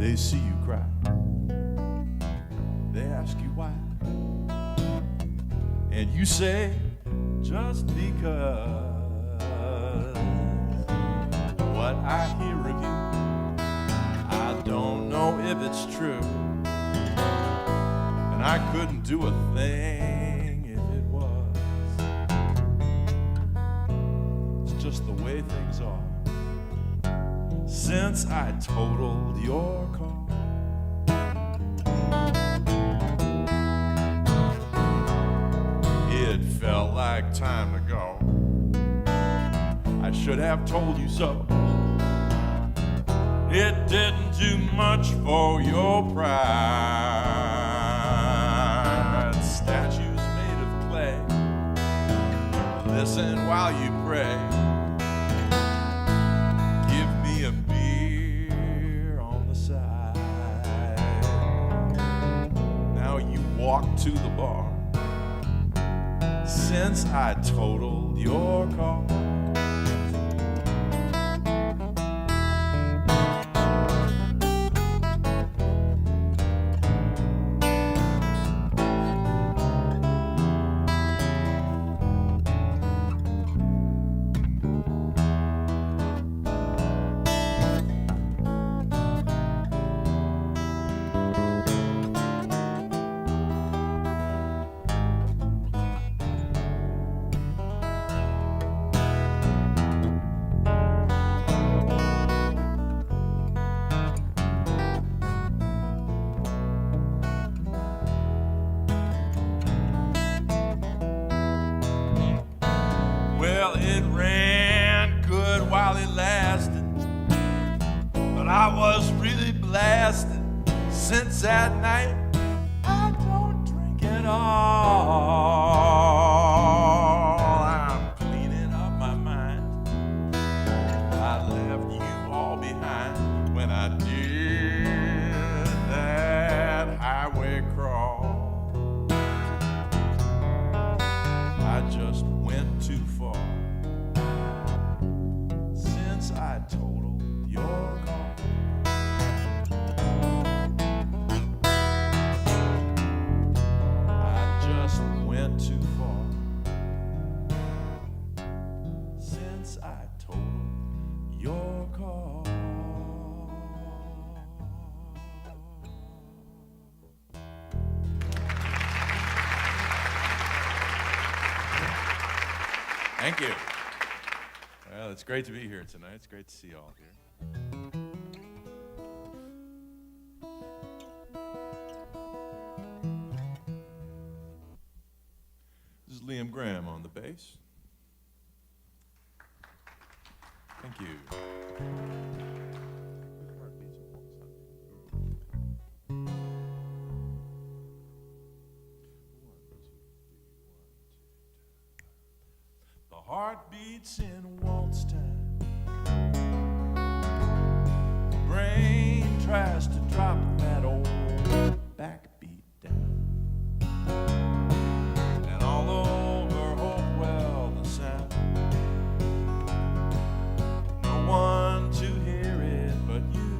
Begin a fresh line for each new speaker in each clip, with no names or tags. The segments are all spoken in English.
they see you cry, they ask you why, and you say, just because. What I hear of you, I don't know if it's true, and I couldn't do a thing if it was. It's just the way things are since I totaled your car. It felt like time to go. I should have told you so. It didn't do much for your pride. Statues made of clay, listen while you pray. Give me a beer on the side. Now you walk to the bar since I totaled your car. Well, it ran good while it lasted, but I was really blasted since that night. I don't drink at all. I'm cleaning up my mind. I left you all behind when I did that highway crawl. I just went too far since I totaled your car. I just went too far since I totaled your car. Thank you. Well, it's great to be here tonight. It's great to see you all here. This is Liam Graham on the bass. Thank you. The heart beats in waltz time. The brain tries to drop that old backbeat down. And all over Hopewell the sound. No one to hear it but you.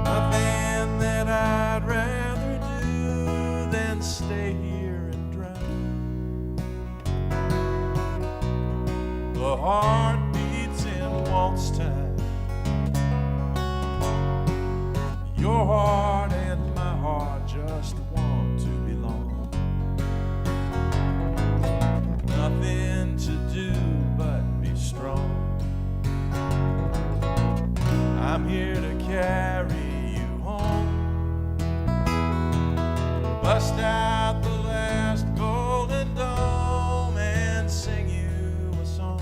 Nothing that I'd rather do than stay here and drown. The heart beats in waltz time. Your heart and my heart just want to belong. Nothing to do but be strong. I'm here to carry you home. Bust out the last golden dome and sing you a song.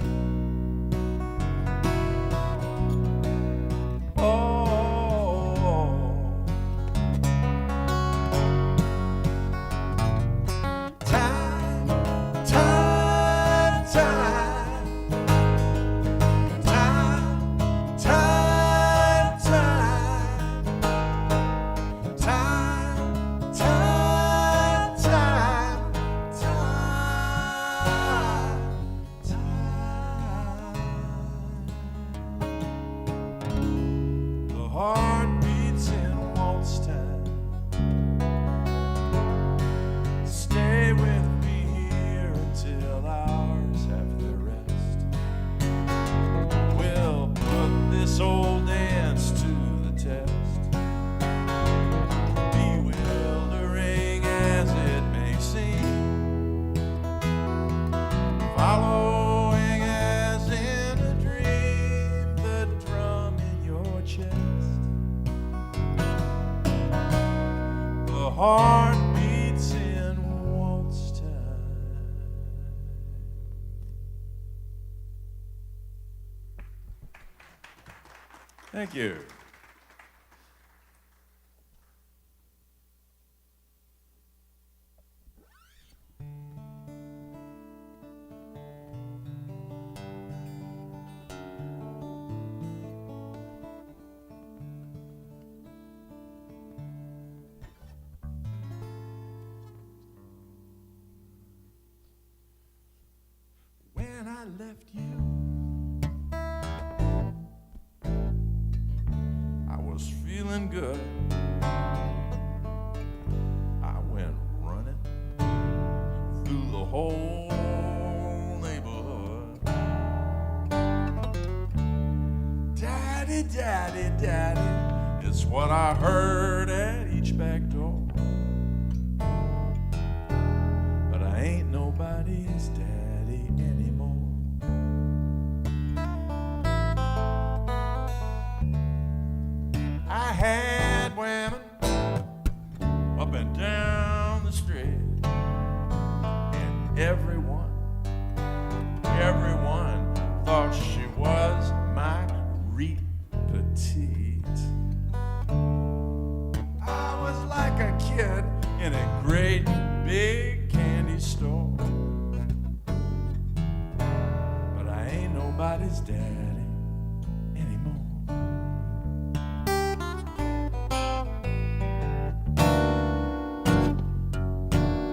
Thank you. When I left you, I was feeling good. I went running through the whole neighborhood. Daddy, daddy, daddy, it's what I heard at each back door. But I ain't nobody's daddy anymore. I had women up and down the street, and everyone thought she was my petite. I was like a kid in a great big candy store, but I ain't nobody's daddy anymore.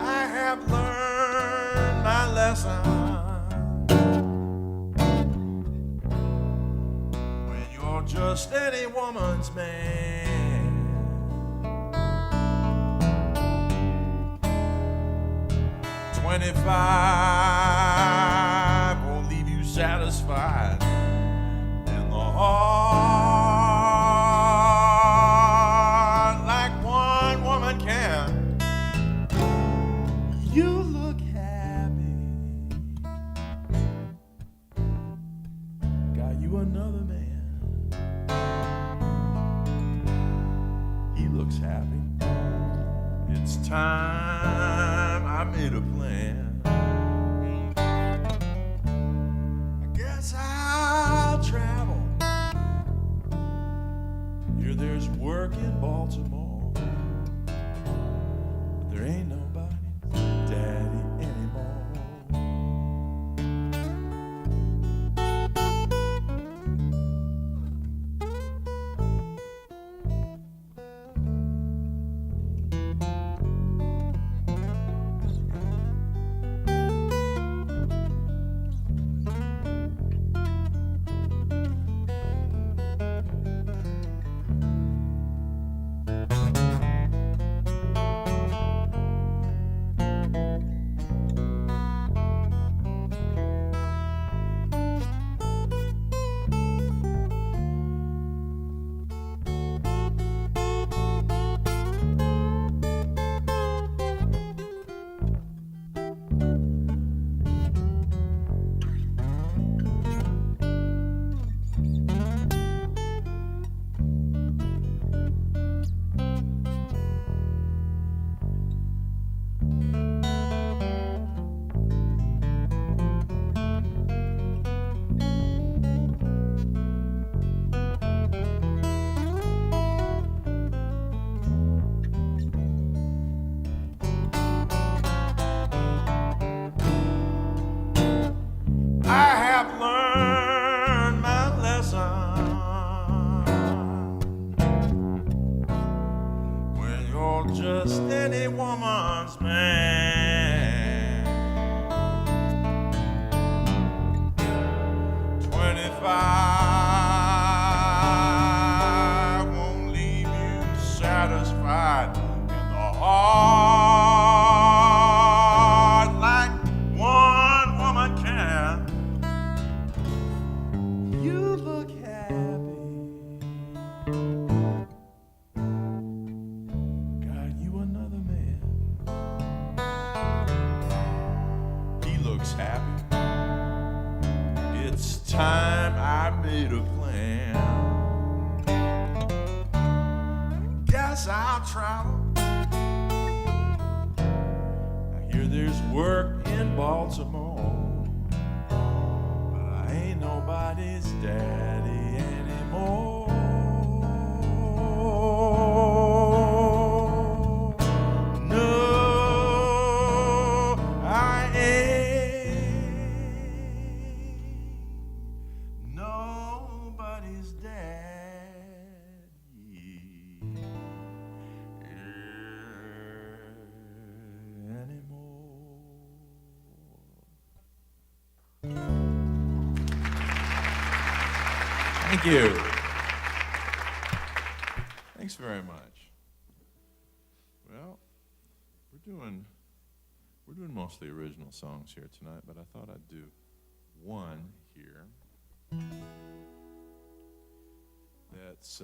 I have learned my lesson. When you're just any woman's man, 25 won't leave you satisfied in the heart like one woman can. You look happy, got you another man. He looks happy. It's time I made a plan. I guess I'll travel. Here there's work in Baltimore, but there ain't nobody's daddy anymore. Just any woman's man. 25 won't leave you satisfied in the heart like one woman can. You look happy, happy. It's time I made a plan. Guess I'll travel. I hear there's work in Baltimore, but I ain't nobody's daddy anymore. Thank you. Thanks very much. Well, we're doing mostly original songs here tonight, but I thought I'd do one here that's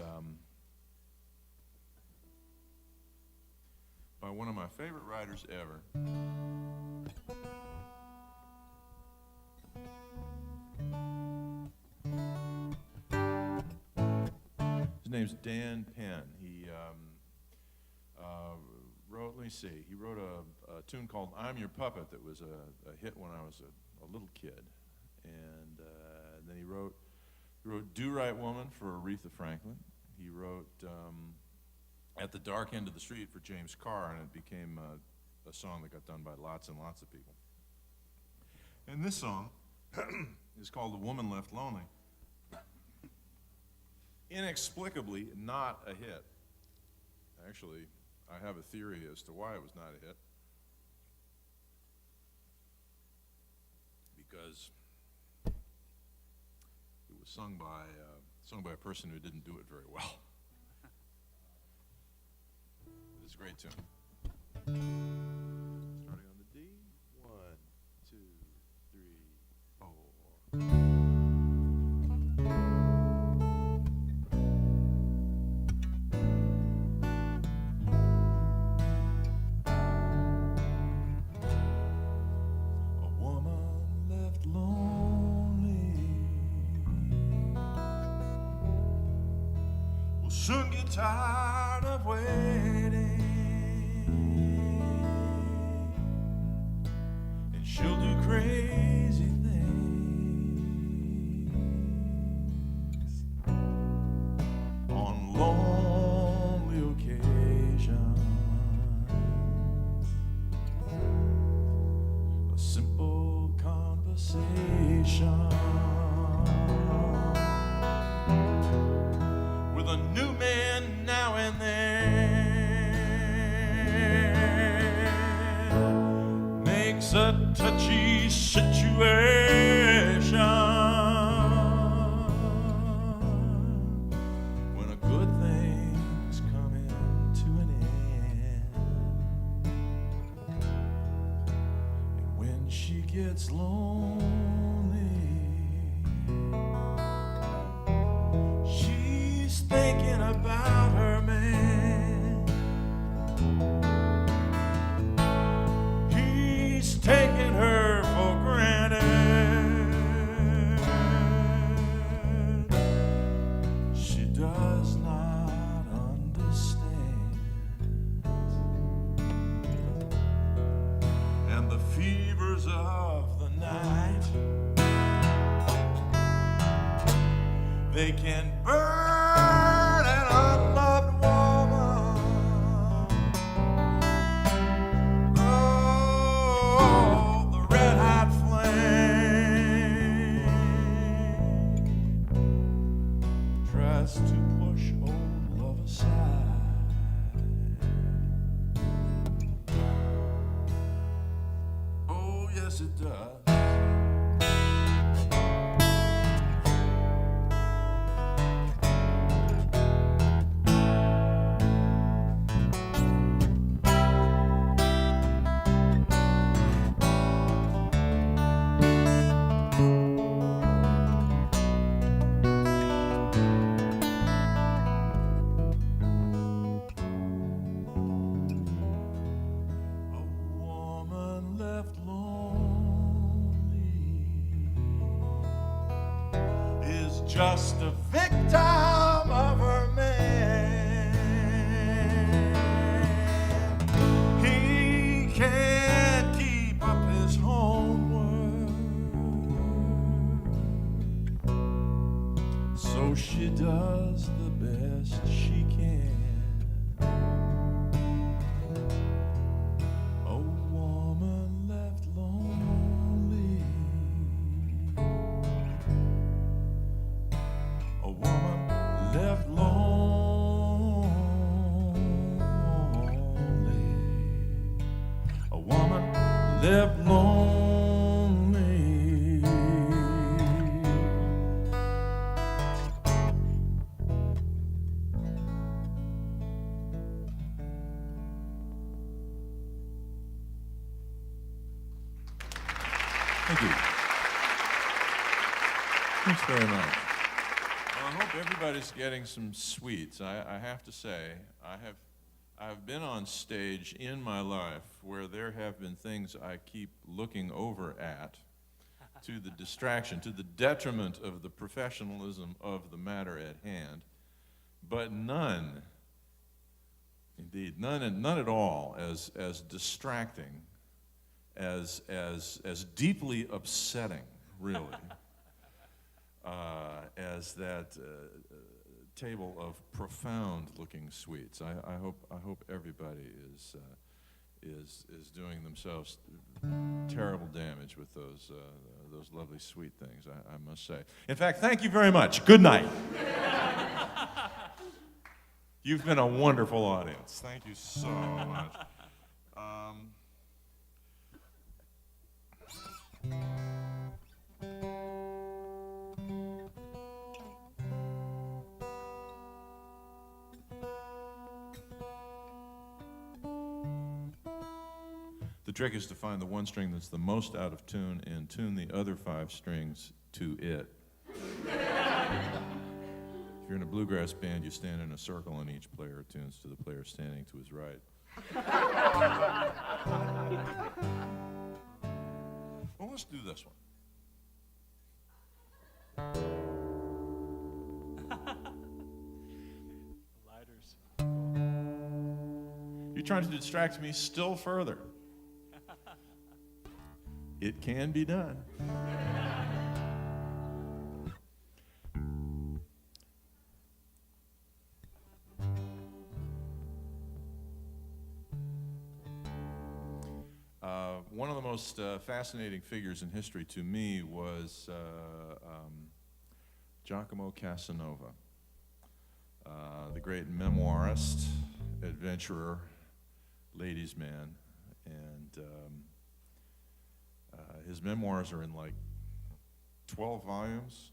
by one of my favorite writers ever. His name's Dan Penn. He wrote, let me see, he wrote a tune called I'm Your Puppet that was a hit when I was a little kid. And then he wrote Do Right Woman for Aretha Franklin. He wrote At the Dark End of the Street for James Carr, and it became a song that got done by lots and lots of people. And this song is called The Woman Left Lonely. Inexplicably not a hit. Actually, I have a theory as to why it was not a hit. Because it was sung by a person who didn't do it very well. It's a great tune. Starting on the D. 1, 2, 3, 4. Soon get tired of waiting, and she'll do crazy things on lonely occasions. A simple conversation with a new man now and then makes a touchy situation when a good thing's coming to an end. And when she gets lonely, thinking about her man. He's taking her for granted. She does not understand. And the fevers of the night, they can burn an unloved woman. Oh, the red hot flame tries to push old love aside. Oh, yes, it does. Just a victim of her man. He can't keep up his homework, so she does the best she can. A woman left lonely, a woman left lonely, a woman left lonely, Thank you. Thanks very much. Well, I hope everybody's getting some sweets. I have to say, I've been on stage in my life where there have been things I keep looking over at to the distraction, to the detriment of the professionalism of the matter at hand, but none, indeed, none at all as distracting, as deeply upsetting, really, as that table of profound-looking sweets. I hope everybody is doing themselves terrible damage with those lovely sweet things, I must say. In fact, thank you very much. Good night. You've been a wonderful audience. Thank you so much. The trick is to find the one string that's the most out of tune and tune the other 5 strings to it. If you're in a bluegrass band, you stand in a circle and each player tunes to the player standing to his right. Well, let's do this one.
Lighters.
You're trying to distract me still further. It can be done. One of the most fascinating figures in history to me was Giacomo Casanova, the great memoirist, adventurer, ladies' man, and his memoirs are in like 12 volumes.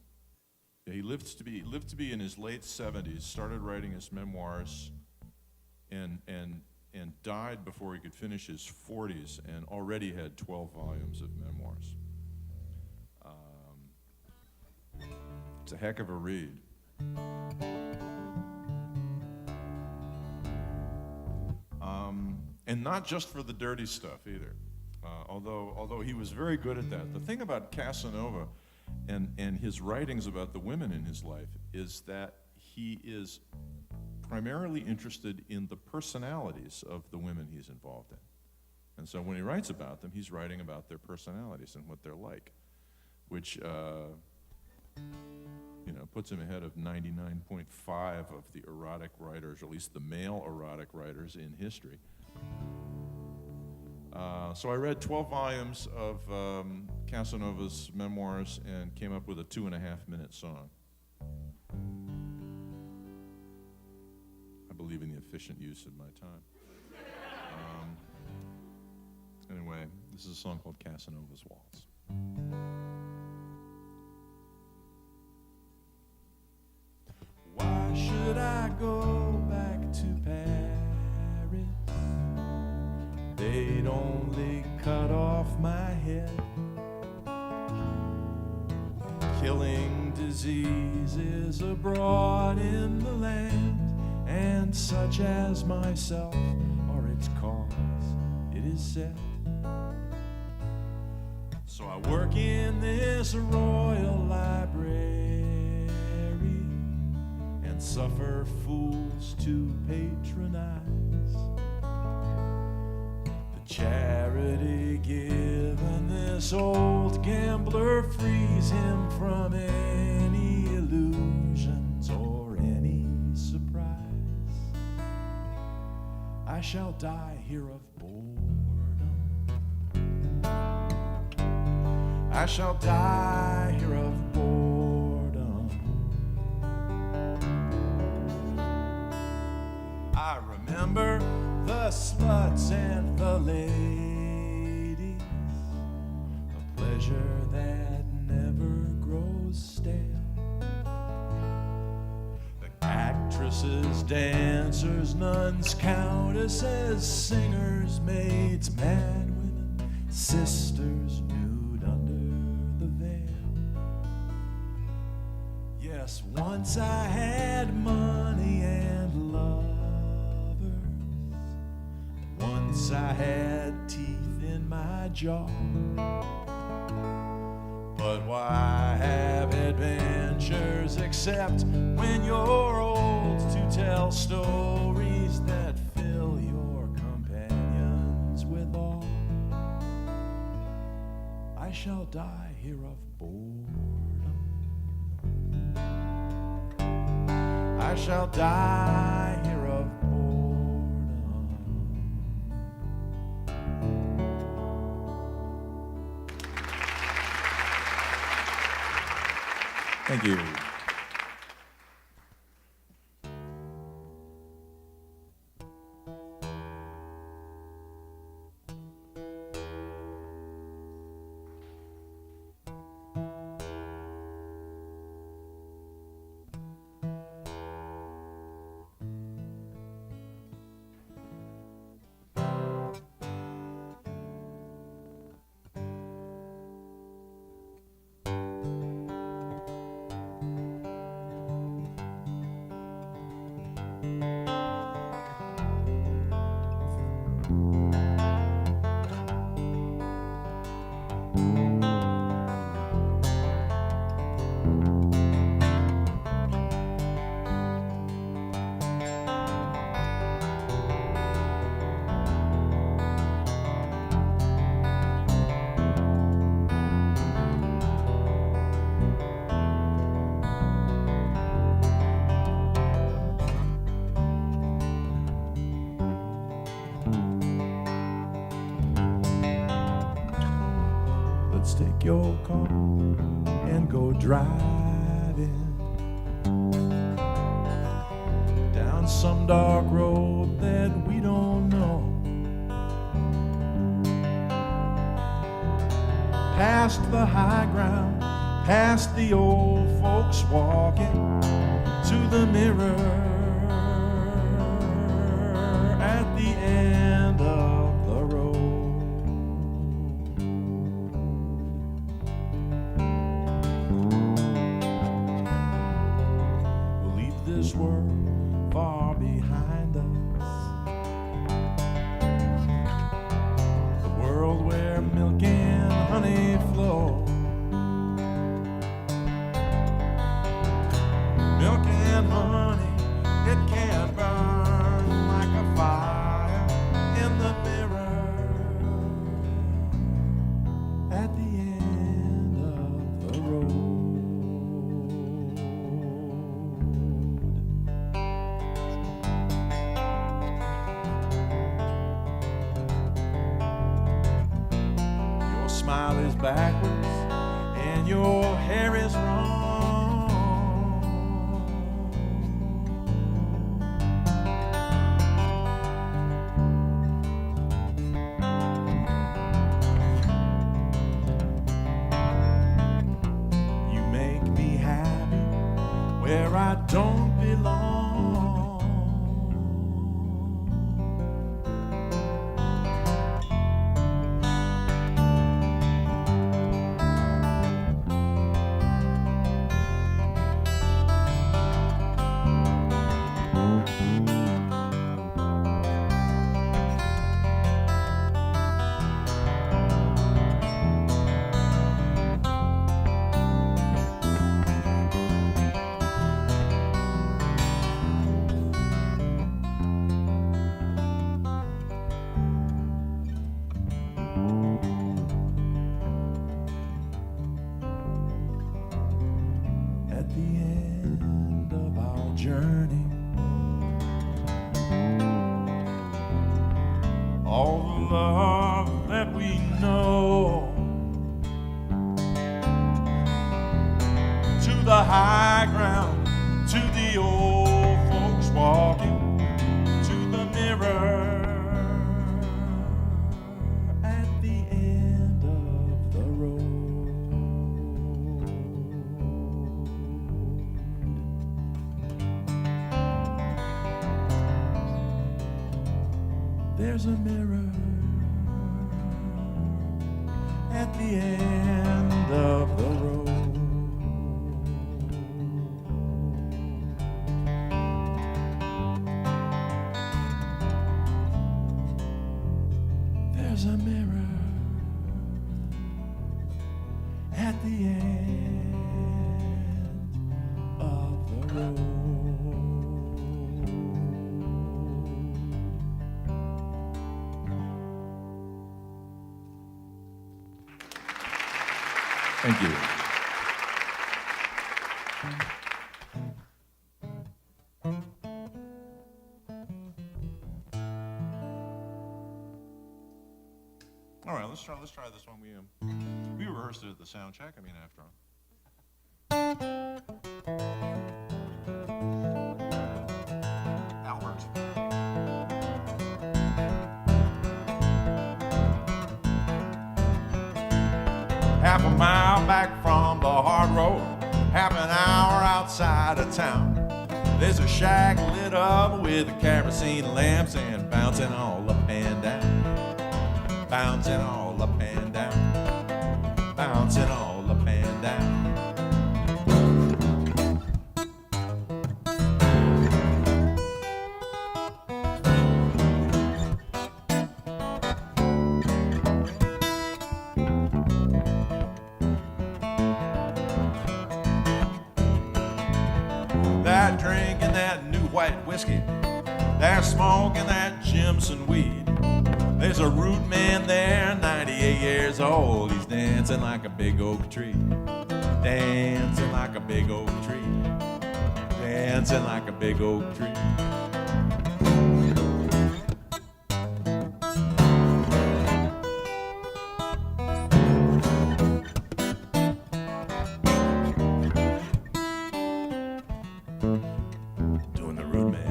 He lived to be in his late 70s, started writing his memoirs, and died before he could finish his 40s, and already had 12 volumes of memoirs. It's a heck of a read. And not just for the dirty stuff either. Although he was very good at that. The thing about Casanova and his writings about the women in his life is that he is primarily interested in the personalities of the women he's involved in. And so when he writes about them, he's writing about their personalities and what they're like, which puts him ahead of 99.5 of the erotic writers, or at least the male erotic writers in history. So I read 12 volumes of Casanova's memoirs and came up with a 2.5-minute song. I believe in the efficient use of my time. Anyway, this is a song called Casanova's Waltz. Why should I go back to Paris? They'd only cut off my head. Killing diseases abroad in the land, and such as myself are its cause, it is said. So I work in this royal library and suffer fools to patronize. Charity given this old gambler frees him from any illusions or any surprise. I shall die here of boredom. I shall die here of boredom. I remember the sluts and the ladies, a pleasure that never grows stale. The actresses, dancers, nuns, countesses, singers, maids, mad women, sisters nude under Yes, once I had money and lovers. Once I had teeth in my jaw. But why have adventures except when you're old to tell stories that fill your companions with awe? I shall die here of boredom. I shall die here of boredom. Thank you. Let's take your car and go driving down some dark road that we don't know, past the high ground, past the old folks walking, to the mirror at the end of the road. This world far behind us, the world where milk and honey flow, milk and honey, it can burn like a fire in the mirror at the end of the road. Smile is backwards and your hair is wrong. You make me happy where I don't belong. At the end of our journey, all the love that we know, to the high ground, to the old folks walking, to the mirror at the end of the road. There's a mirror at the end of the road. the end of the road. Thank you. All right, let's try this one. We rehearsed it at the sound check. I mean, after all. Albert. Half a mile back from the hard road, half an hour outside of town. There's a shack lit up with kerosene lamps and bouncing all up and down. Bouncing all up and down, bouncing all up and down. That drinking that new white whiskey, that smoking that Jimson weed. There's a root man there, 98 years old. He's dancing like a big oak tree. Dancing like a big oak tree. Dancing like a big oak tree. Doing the root man.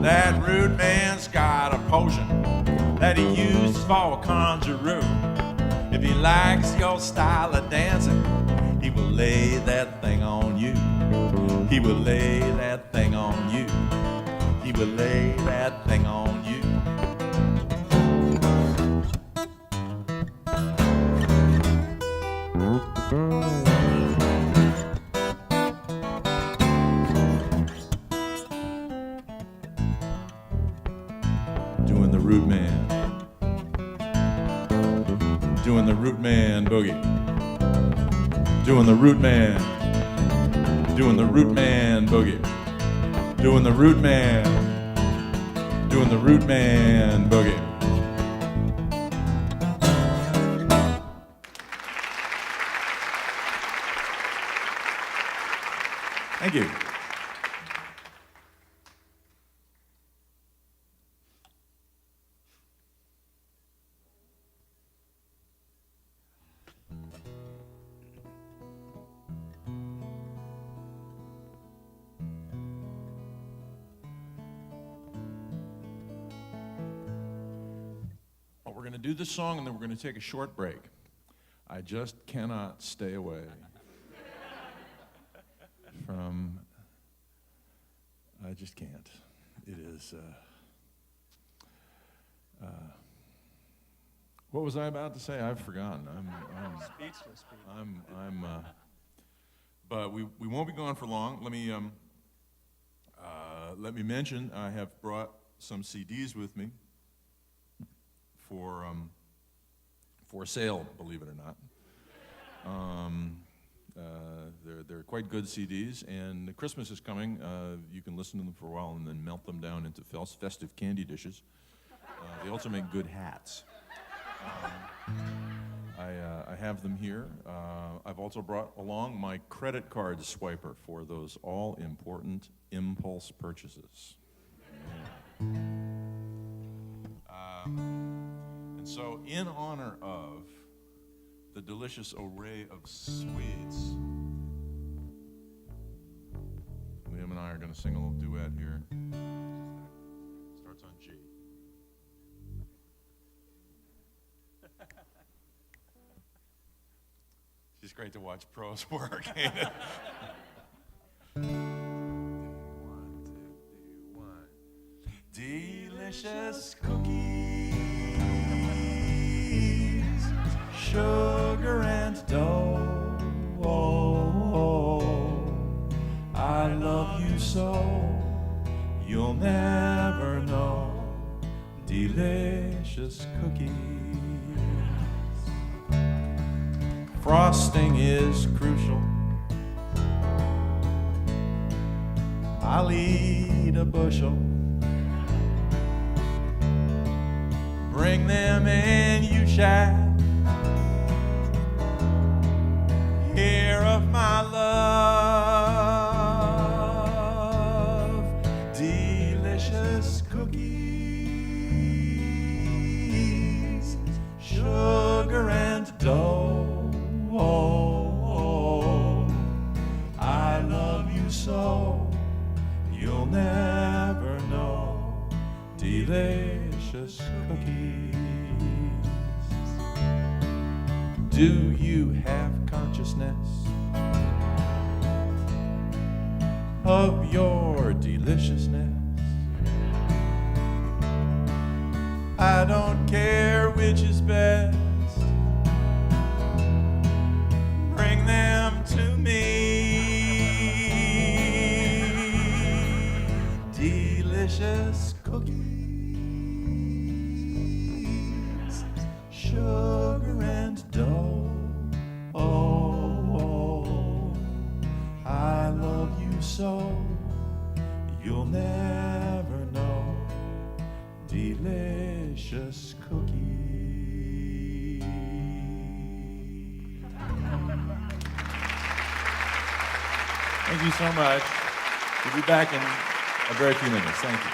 That rude man's got a potion that he uses for a conjurer. If he likes your style of dancing, he will lay that thing on you. He will lay that thing on you. He will lay that thing on you. Doing the root man. Doing the root man boogie. Doing the root man. Doing the root man boogie. Doing the root man. Doing the root man boogie. Thank you. We're going to do this song and then we're going to take a short break. I just cannot stay away from, I just can't. It is, what was I about to say? I've forgotten. I'm
Speechless.
But we won't be gone for long. Let me mention I have brought some CDs with me for sale, believe it or not. They're quite good CDs, and Christmas is coming. You can listen to them for a while and then melt them down into festive candy dishes. They also make good hats. I have them here. I've also brought along my credit card swiper for those all-important impulse purchases. Yeah. And so, in honor of the delicious array of sweets going to sing a little duet here. Starts on G. She's great to watch pros work, ain't it? 1, 2, 3, 1. Delicious cookies, sugar and dough. I love you so, you'll never know. Delicious cookies. Frosting is crucial. I'll eat a bushel. Bring them and you shall hear of my love. Delicious cookies, sugar and dough. I love you so, you'll never know. Delicious cookies. Do you have consciousness of your deliciousness? I don't care which is best. Bring them to me. Delicious cookies, sugar and dough. I love you so, you'll never know. Delicious cookies. Thank you so much. We'll be back in a very few minutes. Thank you.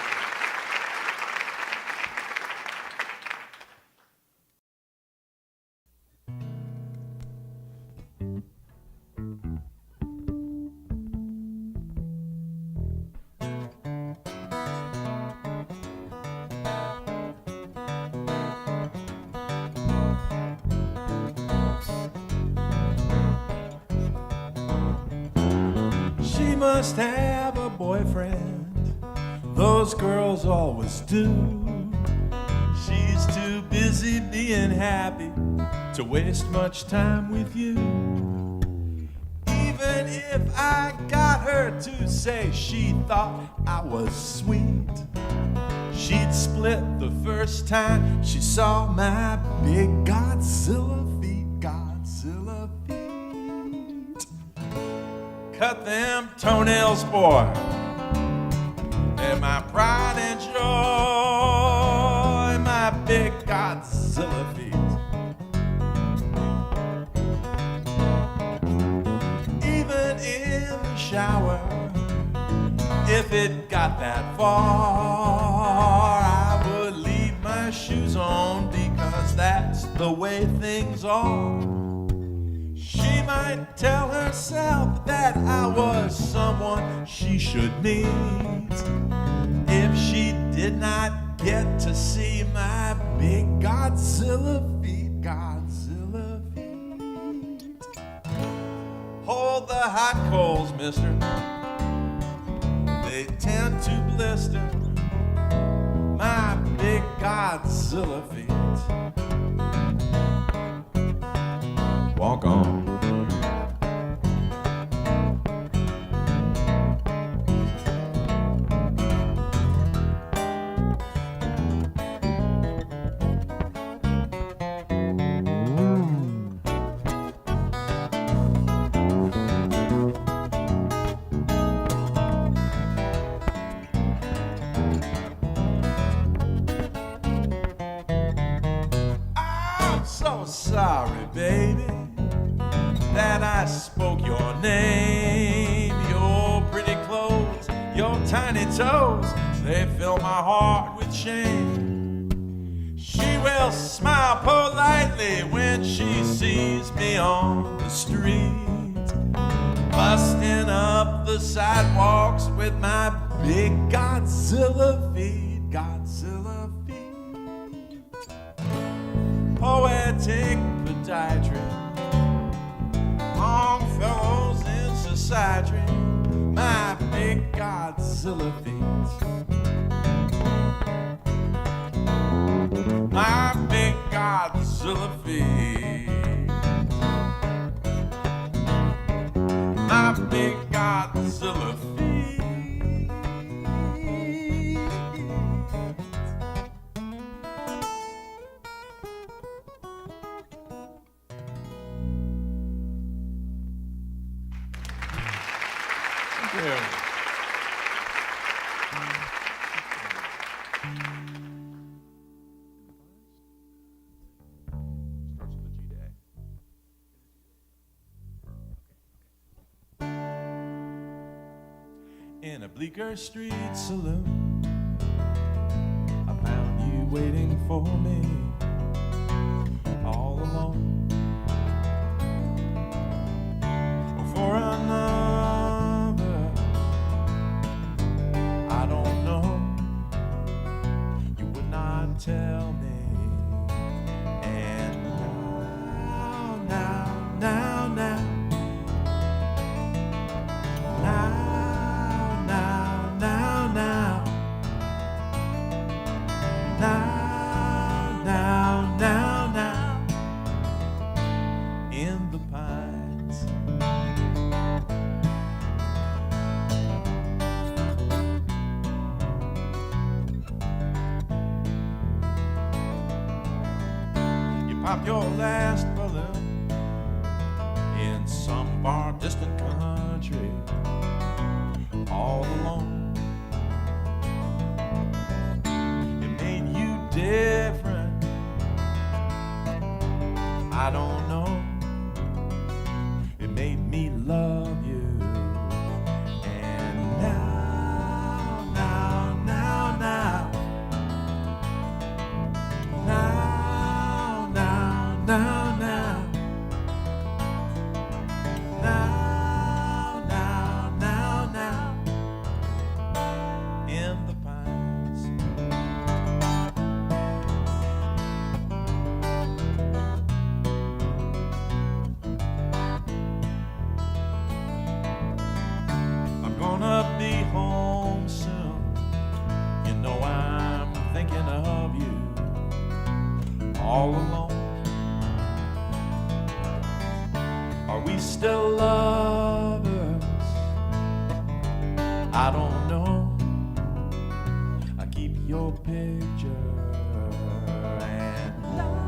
She must have a boyfriend, those girls always do. She's too busy being happy to waste much time with you. Even if I got her to say she thought I was sweet, she'd split the first time she saw my big Godzilla feet. Godzilla feet. Cut them toenails, boy. They're my pride and joy, my big Godzilla feet. Even in the shower, if it got that far, I would leave my shoes on because that's the way things are. She might tell herself that I was someone she should meet if she did not get to see my big Godzilla feet. Godzilla feet. Hold the hot coals, mister. They tend to blister my big Godzilla feet. Walk on. So sorry, baby, that I spoke your name. Your pretty clothes, your tiny toes, they fill my heart with shame. She will smile politely when she sees me on the street, busting up the sidewalks with my big Godzilla feet, Godzilla feet. Poetic podiatry, Longfellow's in society, my big Godzilla feet. My big Godzilla feet. My big Godzilla feet. Thank you. In a Bleecker Street saloon, I found you waiting for me, all alone. For another, I don't know. You would not tell me. And now. Now, in the pines. You pop your last balloon in some far distant country, all alone. Different, I don't know. It made me love you. And now, in the pines. Gonna be home soon. You know I'm thinking of you all alone. Are we still lovers? I don't know. I keep your picture and now.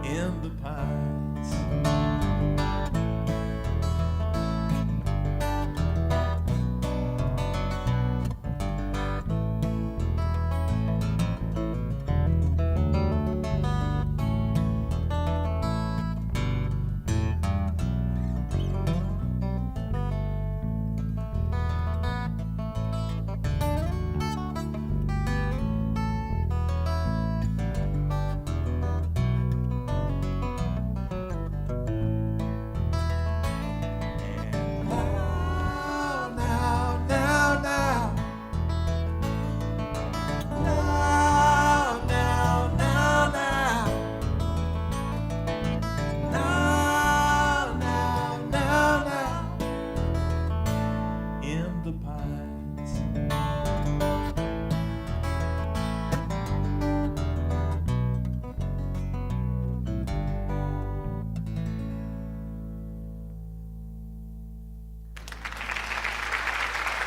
In the pines.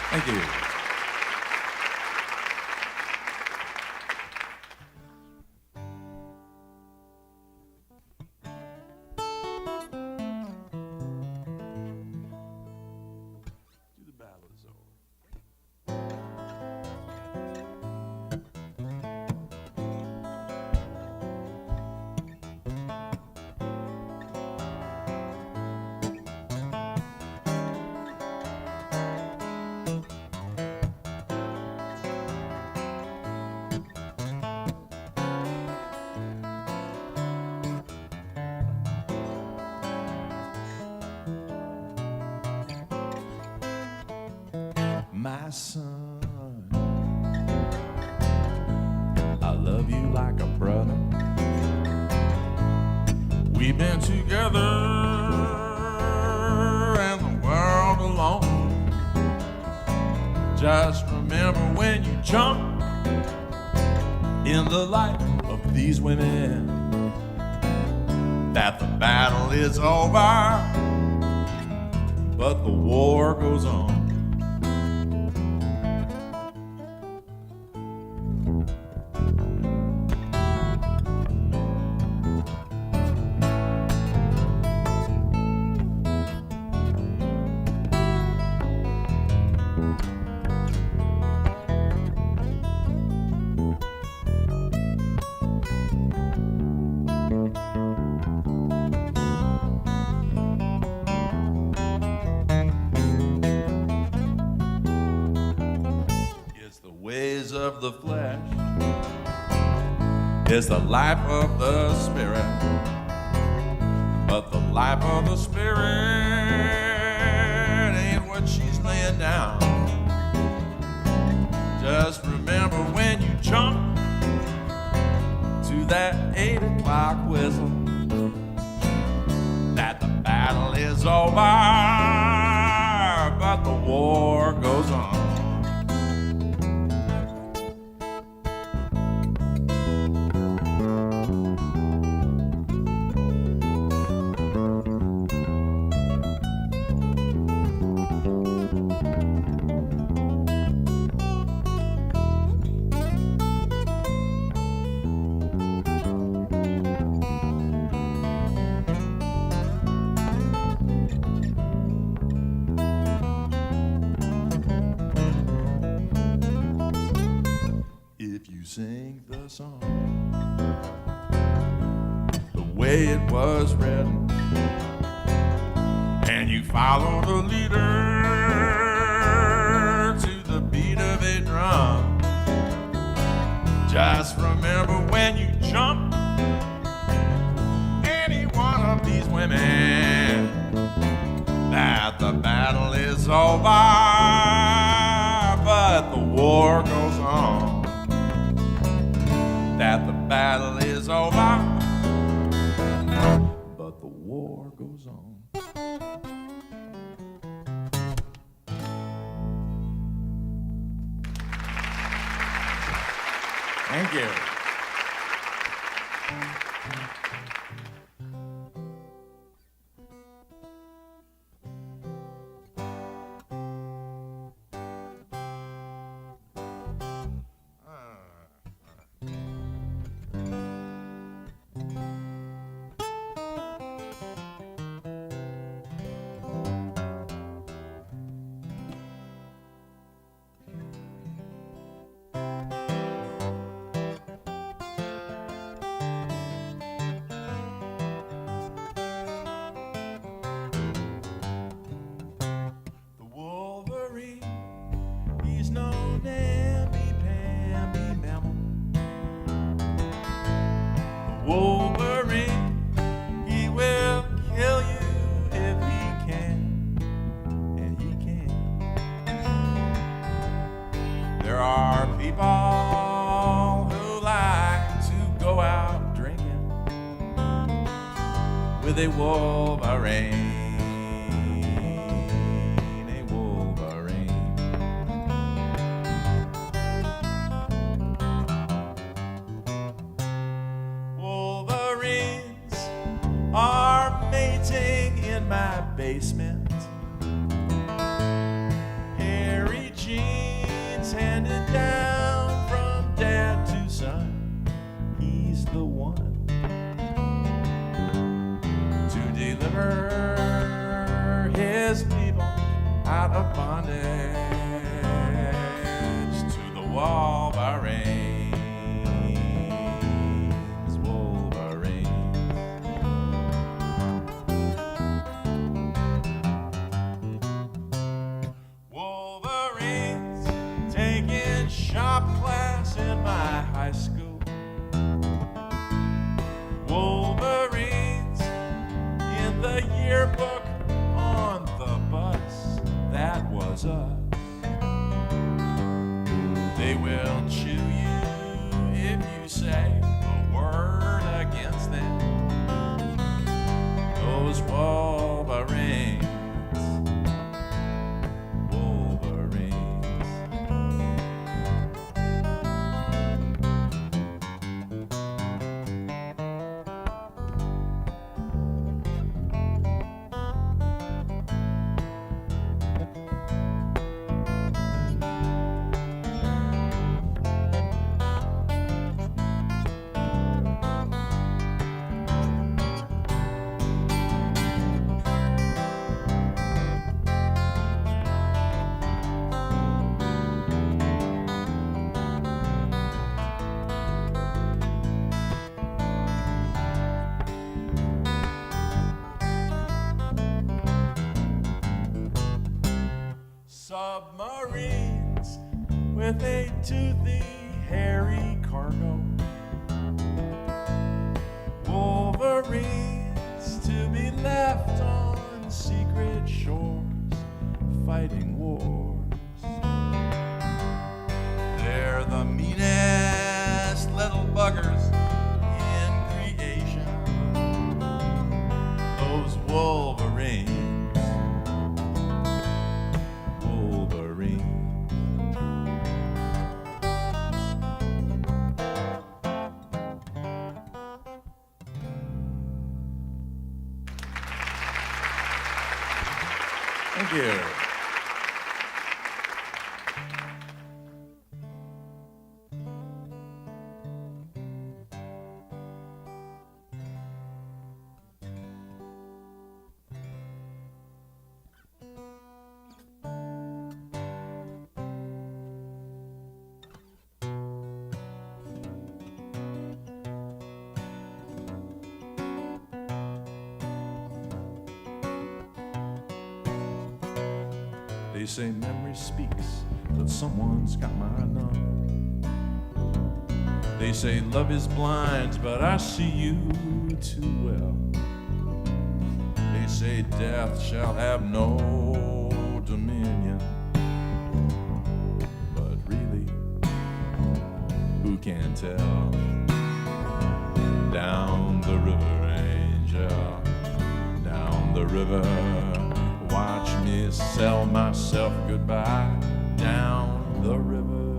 Thank you. Do the ballads over. my son. I love you like a brother. We've been together and the world alone. Just remember when you jump in the light of these women that the battle is over, but the war goes on. Of the flesh is the life of the spirit, but the life of the spirit ain't what she's laying down. Just remember when you jump to that 8 o'clock whistle that the battle is over, but the war goes on. Sing the song the way it was written, and you follow the leader to the beat of a drum. Just remember when you jump any one of these women that the battle is over, but the war goes on. That the battle is over, but the war goes on. Thank you. Wolverine, he will kill you if he can, and he can. There are people who like to go out drinking with a Wolverine. Are mating in my basement. Hairy jeans handed down from dad to son. He's the one to deliver his people out of bondage to the Wolverine. Shop class in my high school. Wolverines in the yearbook on the bus. That was us. they will chew you if you say a word against them. Those Wolverines. Submarines with a toothy, hairy cargo. Wolverines to be left on secret shores, fighting wars. They're the meanest little buggers in creation. Those Wolverines. Thank you. They say memory speaks, but someone's got my number. They say love is blind, but I see you too well. They say death shall have no dominion, but really, who can tell? Down the river, angel, down the river. Watch me sell myself goodbye down the river.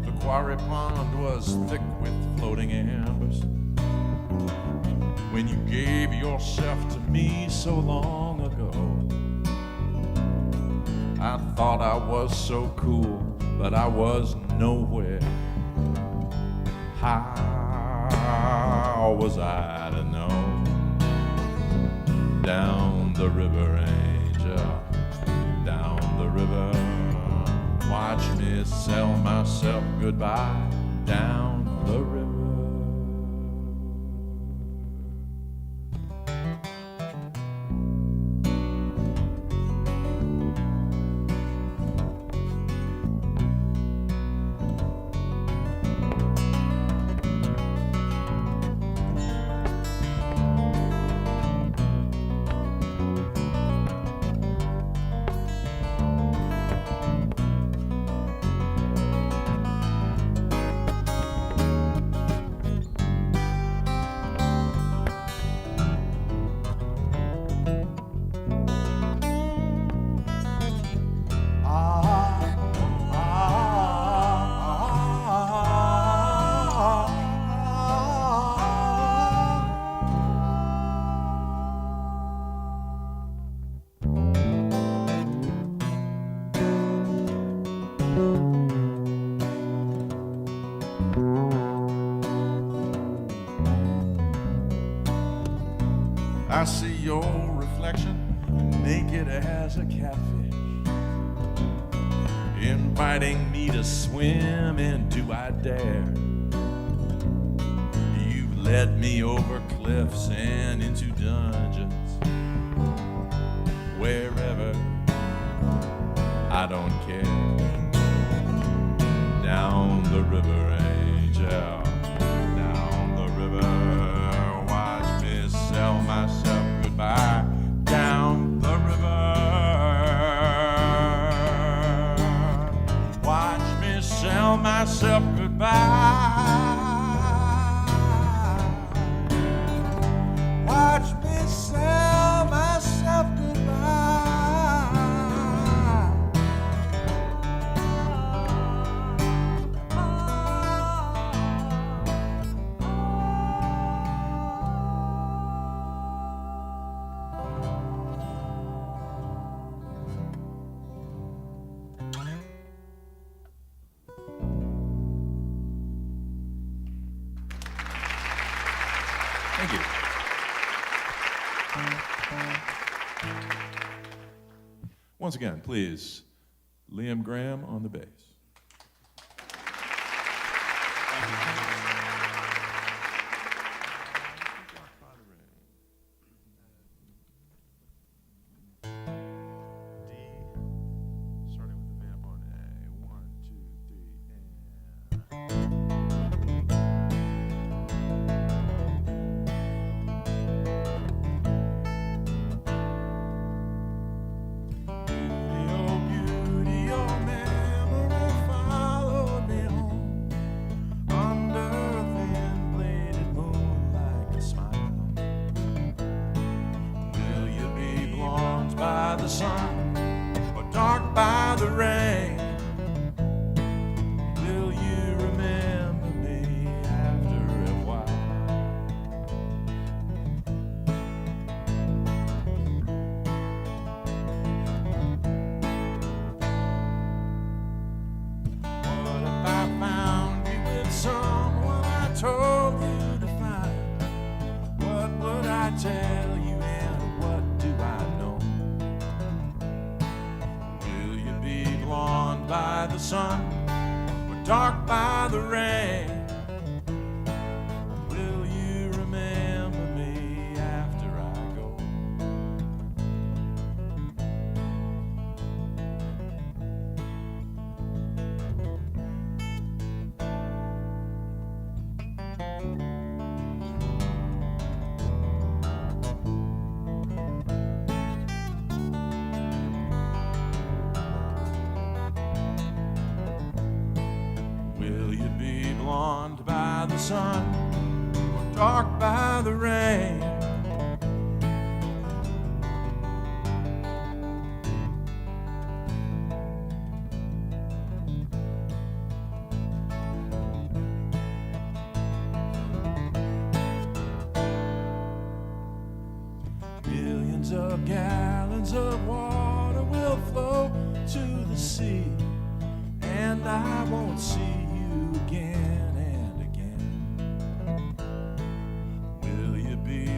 The quarry pond was thick with floating embers when you gave yourself to me so long ago. I thought I was so cool, but I was nowhere. How was I to know? Down the river, angel, down the river. Watch me sell myself goodbye down the river. I see your reflection naked as a catfish, inviting me to swim, and do I dare? You've led me over cliffs and into dungeons, wherever, I don't care. river, angel. Down the river, watch me sell myself goodbye. Down the river, watch me sell myself goodbye. Watch me sell myself goodbye. Thank you. Once again, please, Liam Graham on the bass. D, starting with the vamp on A. 1, 2, 3, and... the sun or dark by the rain? Will you remember me after a while? What if I found you with someone I told you to find? What would I tell you and what do I know? Blonde by the sun or dark by the rain? Will you remember me after I go? Will you be blonde by the sun or dark by the rain? Millions of gallons of water will flow to the sea, and I won't see you again and again. Will you be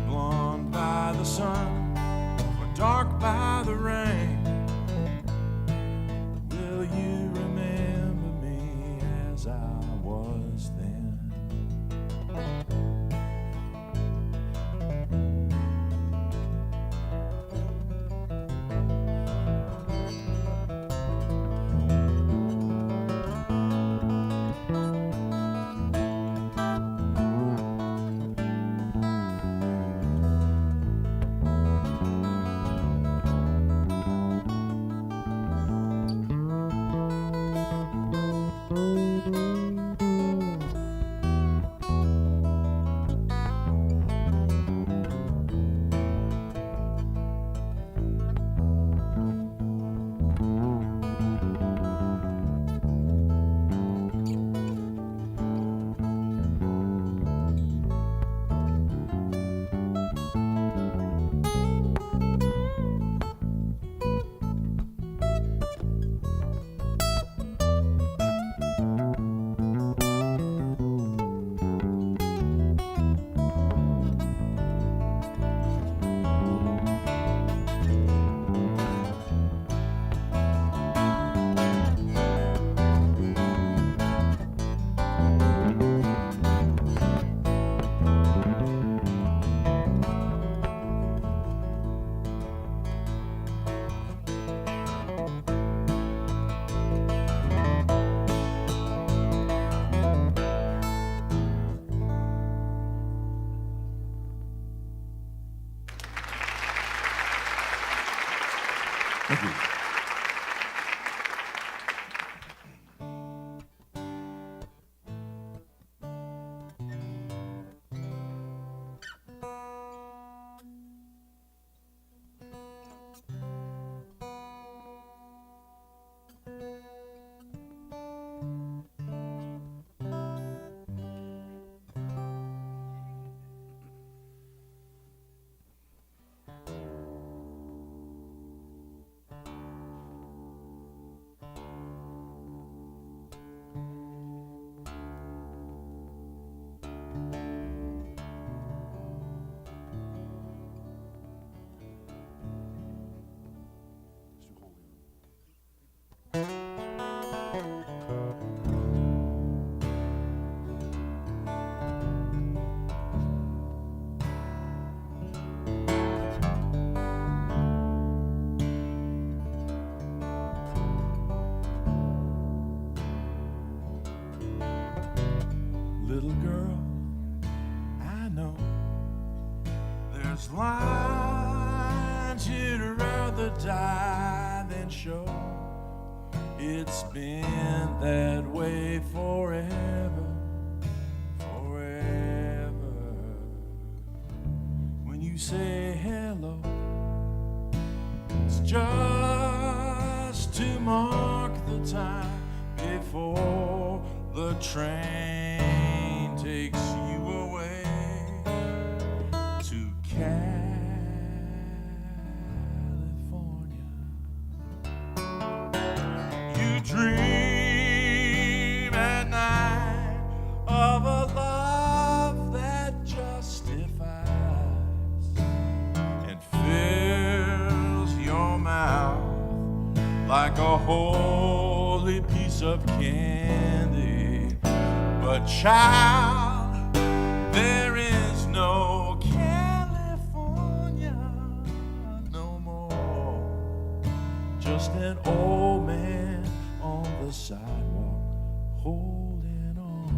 those lines you'd rather die than show. It's been that way forever, forever. When you say hello, it's just to mark the time before the train takes you away to California. You dream at night of a love that justifies and fills your mouth like a holy piece of candy. But child, there is no California no more. Just an old man on the sidewalk holding on.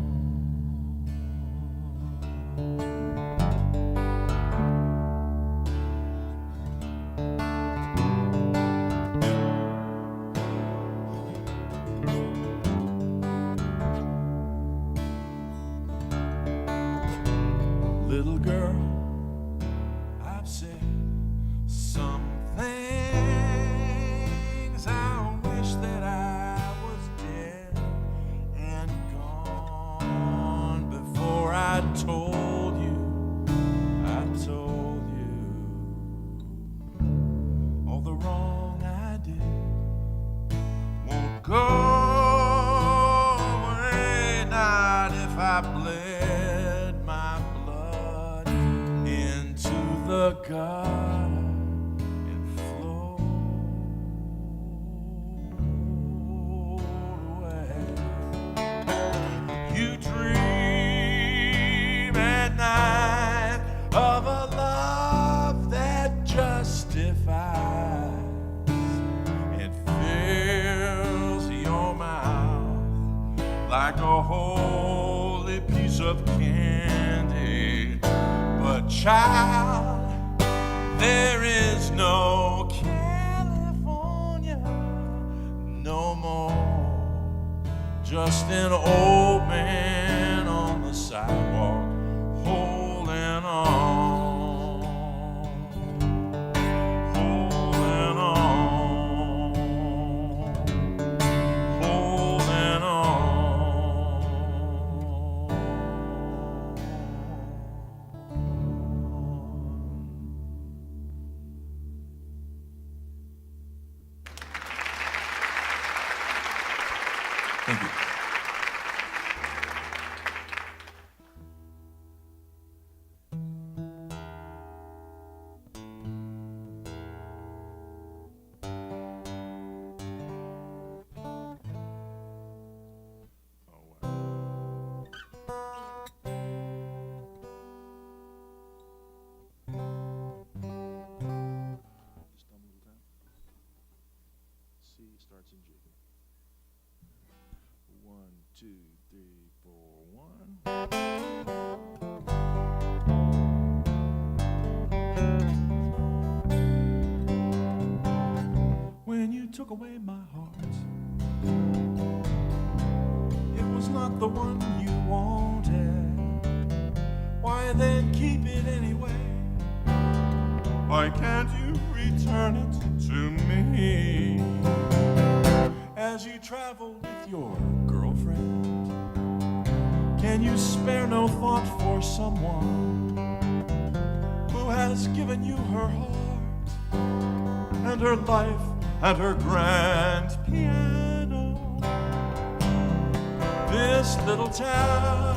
Little girl, I've said some things I wish that I was dead and gone before I told you all the wrong I did won't go away, not if I bled my blood into the gutter and flowed away. You dream at night of a love that justifies and fills your mouth like a holy piece of candy. But child, there is no California no more. Just an old man on the sidewalk holding on. Holding on. Holding on. Thank you. Just a little time. C starts in G. 1, 2, 3, 4, 1. When you took away my heart, it was not the one you wanted. Why then keep it anyway? Why can't you return it to me? As you travel with your girlfriend, can you spare no thought for someone who has given you her heart and her life and her grand piano? This little town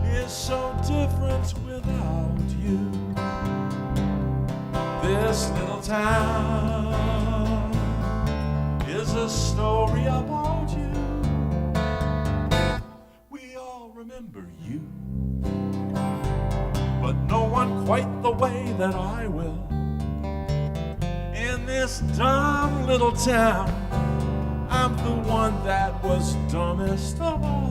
is so different without you. This little town is a story about you. We all remember you, but no one quite the way that I will. In this dumb little town, I'm the one that was dumbest of all.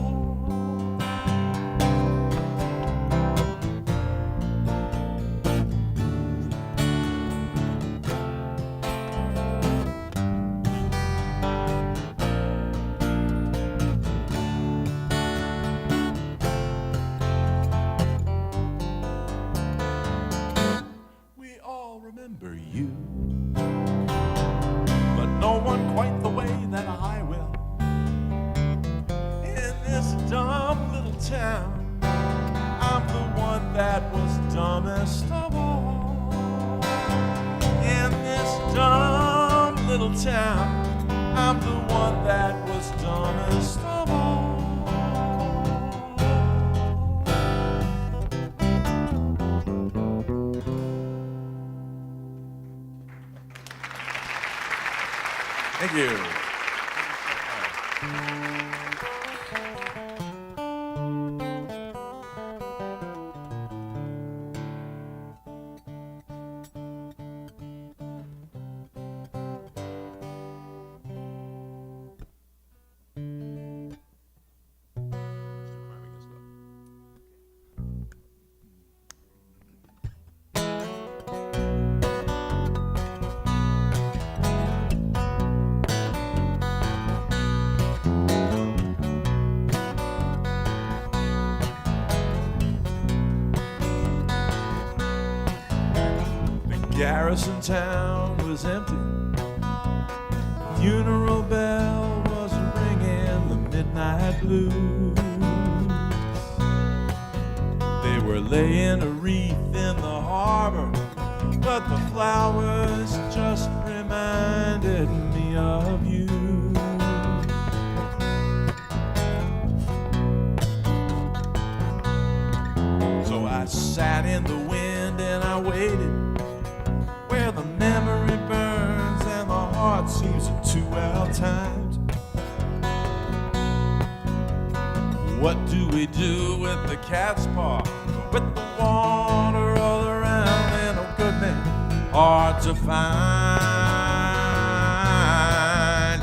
little town, I'm the one that was dumbest of all. Thank you. Garrison town was empty. Funeral bell was ringing the midnight blues. They were laying a wreath in the harbor, but the flowers just reminded me of you. So I sat in the wind and I waited, where the memory burns and the heart seems too well timed. What do we do with the cat's paw, with the water all around and a good man hard to find?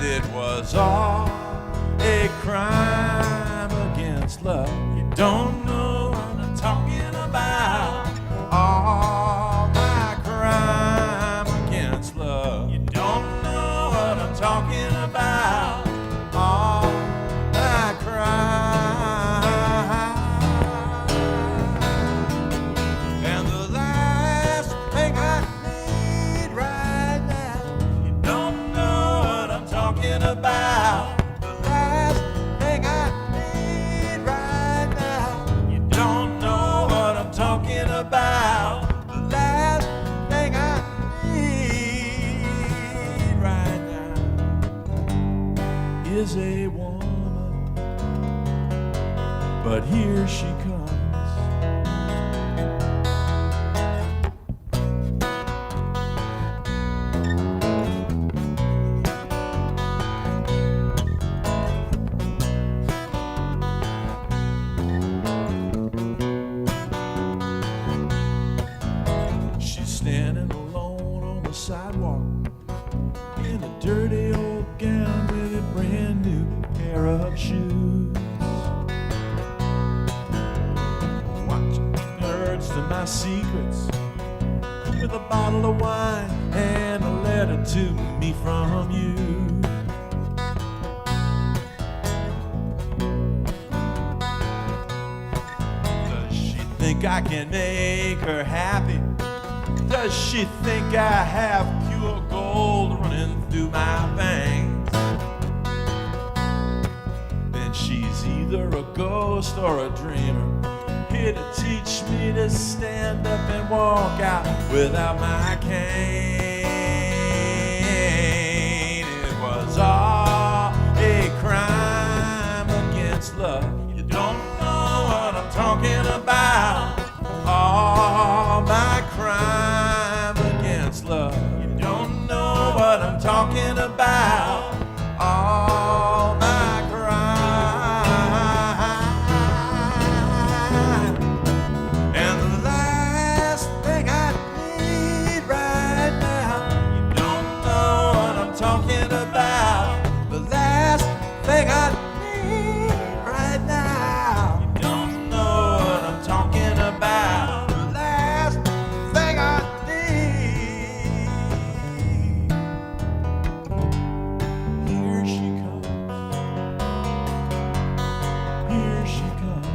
It was all a crime against love. You don't know what I'm talking about. All my crime against love. You don't know what I'm talking about. All my crime. And the last thing I need right now. You don't know what I'm talking about. The last thing I need right now. You don't know what I'm talking about. The last thing I need right now is a woman, but here she comes. She's standing alone on the sidewalk in a dirty old gown with a brand new pair of shoes. Watching nerds to my secrets with a bottle of wine and a letter to me from you. Does she think I can make her happy? Does she think I have pure gold running through my veins? Then she's either a ghost or a dreamer, here to teach me to stand up and walk out without my cane. It was all a crime against love. You don't know what I'm talking about. All my crime against love. You don't know what I'm talking about. All my crime. And the last thing I need right now. You don't know what I'm talking about. The last thing I need right now. You don't know what I'm talking about. The last thing I need. Here she comes. Here she comes.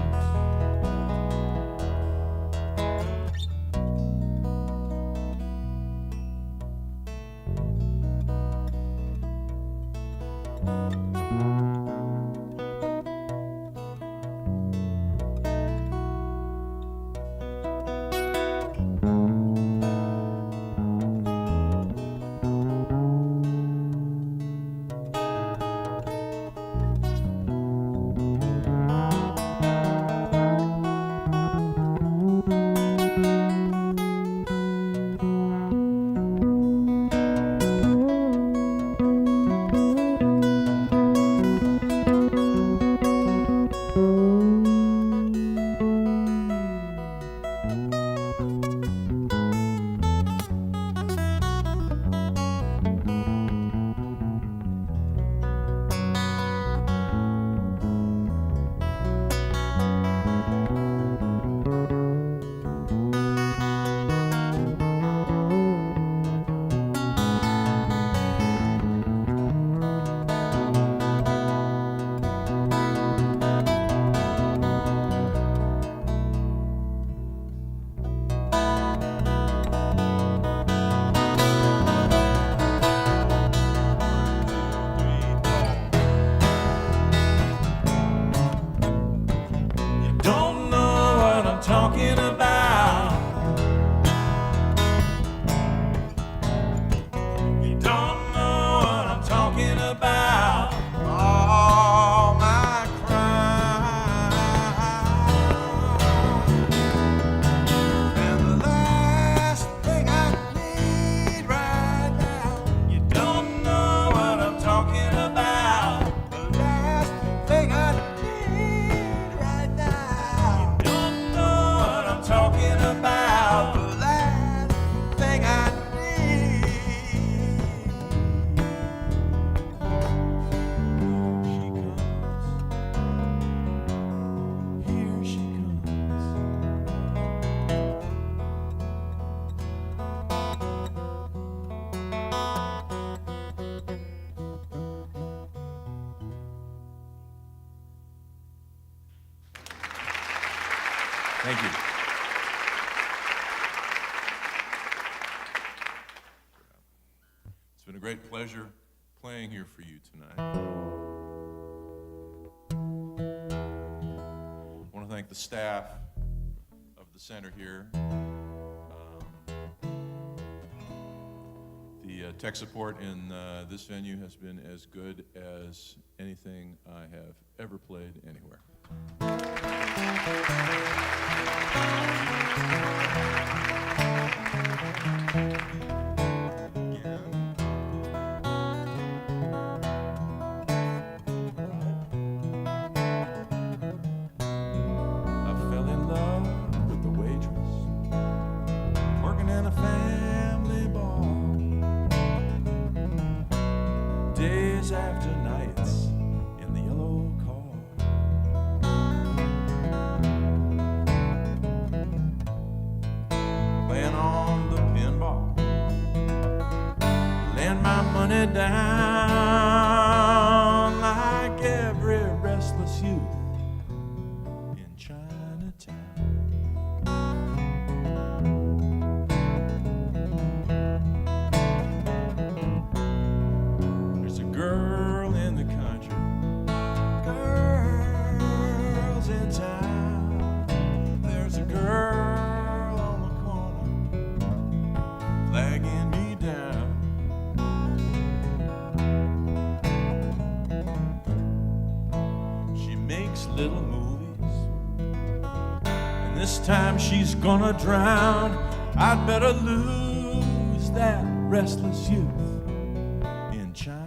Thank you. It's been a great pleasure playing here for you tonight. I want to thank the staff of the center here. The tech support in this venue has been as good as anything I have ever played anywhere. After nights in the yellow car, playing on the pinball, laying my money down like every restless youth in Chinatown. Girl in the country, girls in town. There's a girl on the corner flagging me down. She makes little movies, and this time she's gonna drown. I'd better lose that restless youth in China.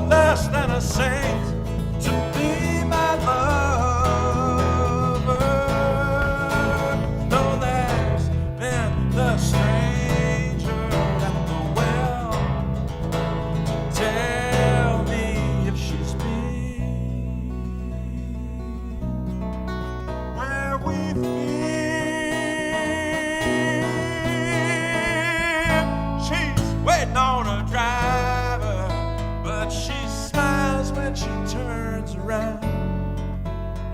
Less than a saint to be my lover, no less than the stranger at the well to tell me if she's been where we've been. She's waiting on a driver, but she smiles when she turns around,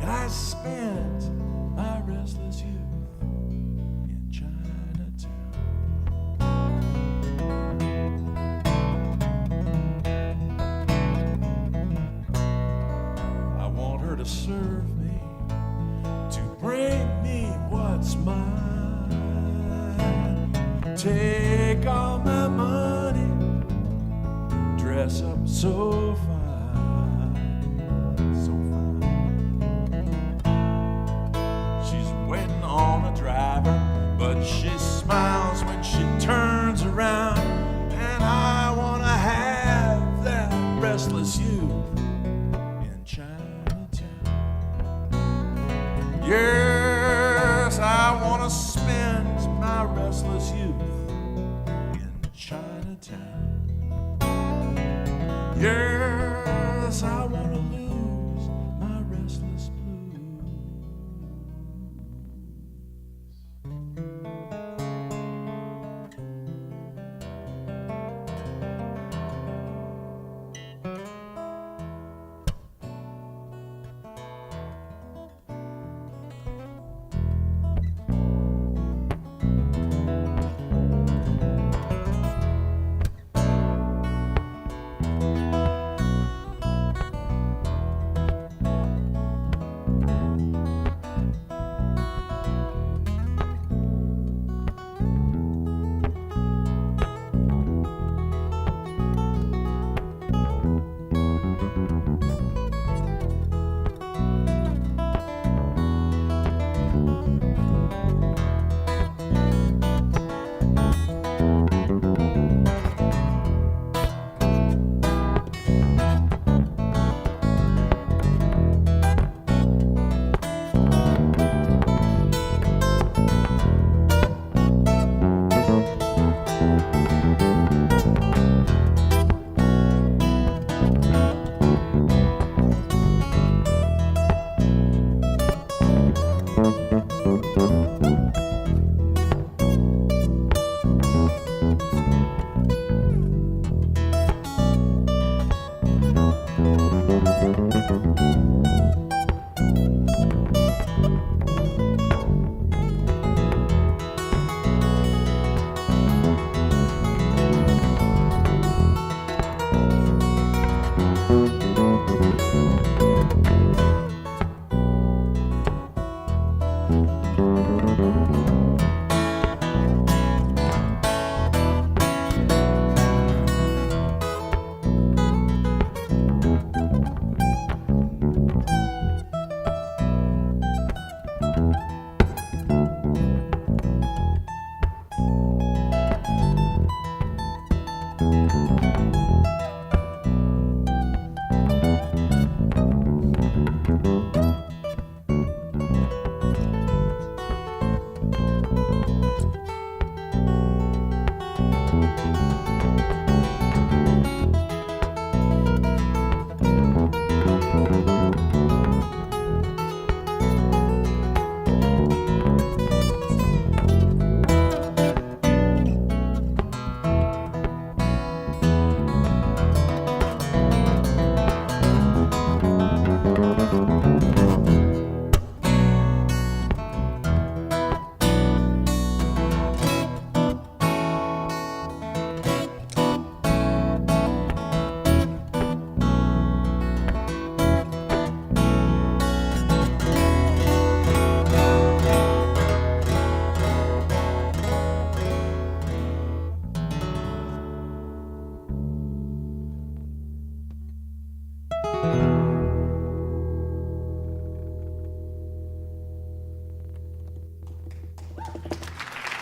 and I spent my restless youth in Chinatown. I want her to serve me, to bring me what's mine, take all my money, dress up so fine, so fine. She's waiting on a driver, but she smiles when she turns around, and I want to have that restless youth in Chinatown. Yes, I want to spend my restless youth in Chinatown. Yes, I want to lose my restless blues.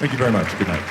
Thank you very much. Good night.